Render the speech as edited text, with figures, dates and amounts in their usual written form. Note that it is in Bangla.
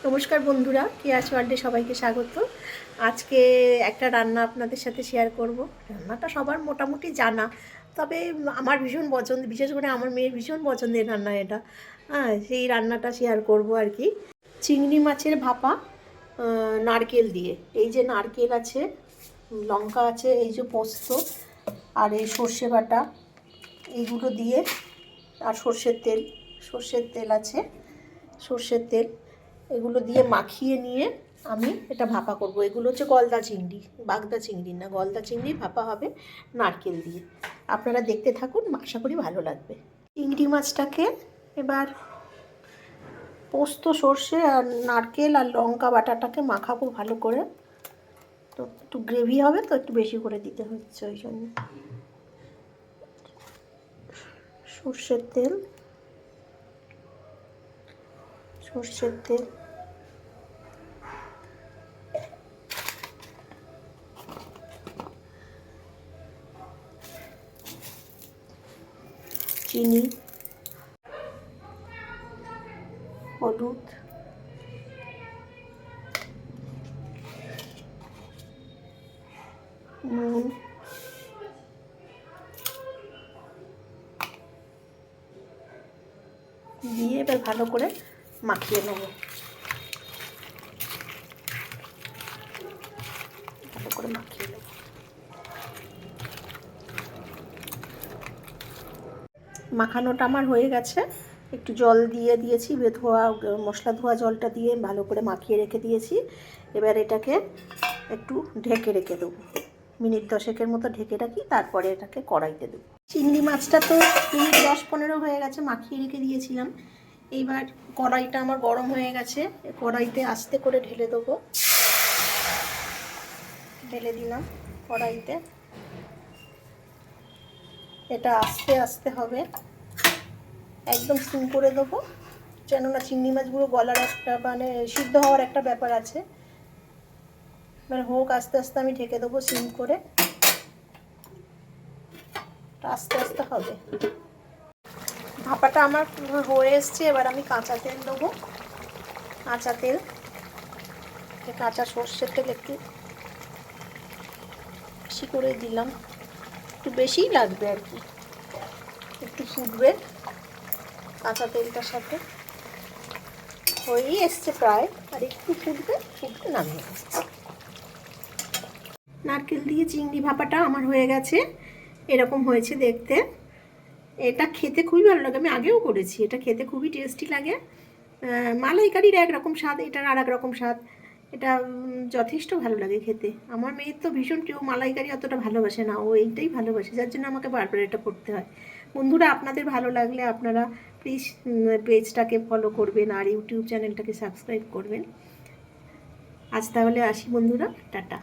নমস্কার বন্ধুরা, কেয়াস ওয়ার্ল্ডে সবাইকে স্বাগত। আজকে একটা রান্না আপনাদের সাথে শেয়ার করব। রান্নাটা সবার মোটামুটি জানা, তবে আমার ভীষণ পছন্দ, বিশেষ করে আমার মেয়ের ভীষণ পছন্দের রান্না এটা। হ্যাঁ, সেই রান্নাটা শেয়ার করব আর কি। চিংড়ি মাছের ভাপা নারকেল দিয়ে। এই যে নারকেল আছে, লঙ্কা আছে, এই যে পোস্ত আর এই সর্ষে বাটা, এইগুলো দিয়ে, আর সর্ষের তেল আছে, সর্ষের তেল, এগুলো দিয়ে মাখিয়ে নিয়ে আমি এটা ভাপা করব। এগুলো হচ্ছে গলদা চিংড়ি, বাগদা চিংড়ি না, গলদা চিংড়ি ভাপা হবে নারকেল দিয়ে। আপনারা দেখতে থাকুন, আশা করি ভালো লাগবে। চিংড়ি মাছটাকে এবার পোস্ত, সর্ষে আর নারকেল আর লঙ্কা বাটাটাকে মাখাবো ভালো করে। তো একটু গ্রেভি হবে, তো একটু বেশি করে দিতে হচ্ছে, ওই জন্য। সর্ষের তেল, চিনি, হলুদ, নুন, দিয়ে এবার ভালো করে মাখিয়ে নেব। ভালো করে মাখিয়ে নেব। মাখানোটা আমার হয়ে গেছে। একটু জল দিয়ে দিয়েছি, ধোয়া মশলা ধোয়া জলটা দিয়ে ভালো করে মাখিয়ে রেখে দিয়েছি। এবার এটাকে একটু ঢেকে রেখে দেবো, মিনিট 10-এর মতো ঢেকে রাখি, তারপরে এটাকে কড়াইতে দেবো। চিংড়ি মাছটা তো মিনিট 10-15 হয়ে গেছে, মাখিয়ে রেখে দিয়েছিলাম। এইবার কড়াইটা আমার গরম হয়ে গেছে, কড়াইতে আস্তে করে ঢেলে দেবো। ঢেলে দিলাম কড়াইতে। এটা আস্তে আস্তে হবে, একদম সিম করে দেবো, কেননা চিংড়ি মাছগুলো গলার একটা মানে সিদ্ধ হওয়ার একটা ব্যাপার আছে। মানে হোক, আস্তে আস্তে আমি ঢেকে দেবো সিম করে, আস্তে আস্তে হবে। ভাপাটা আমার হয়ে এসছে, এবার আমি কাঁচা তেল দেবো। কাঁচা তেল, কাঁচা সর্ষের তেল একটু বেশি করে দিলাম, একটু বেশিই লাগবে আর কি। একটু ফুটবে কাঁচা তেলটার সাথে, হয়েই এসছে প্রায়, আর একটু ফুটবে, নামিয়ে আসছে। নারকেল দিয়ে চিংড়ি ভাপাটা আমার হয়ে গেছে, এরকম হয়েছে দেখতে। এটা খেতে খুবই ভালো লাগে, আমি আগেও করেছি, এটা খেতে খুবই টেস্টি লাগে। মালাইকারির একরকম স্বাদ, এটার আর এক রকম স্বাদ। এটা যথেষ্ট ভালো লাগে খেতে। আমার মেয়ের তো ভীষণ প্রিয়, মালাইকারি অতটা ভালোবাসে না, ও এইটাই ভালোবাসে, যার জন্য আমাকে বারবার এটা করতে হয়। বন্ধুরা, আপনাদের ভালো লাগলে আপনারা প্লিজ পেজটাকে ফলো করবেন আর ইউটিউব চ্যানেলটাকে সাবস্ক্রাইব করবেন। আজ তাহলে আসি বন্ধুরা, টাটা।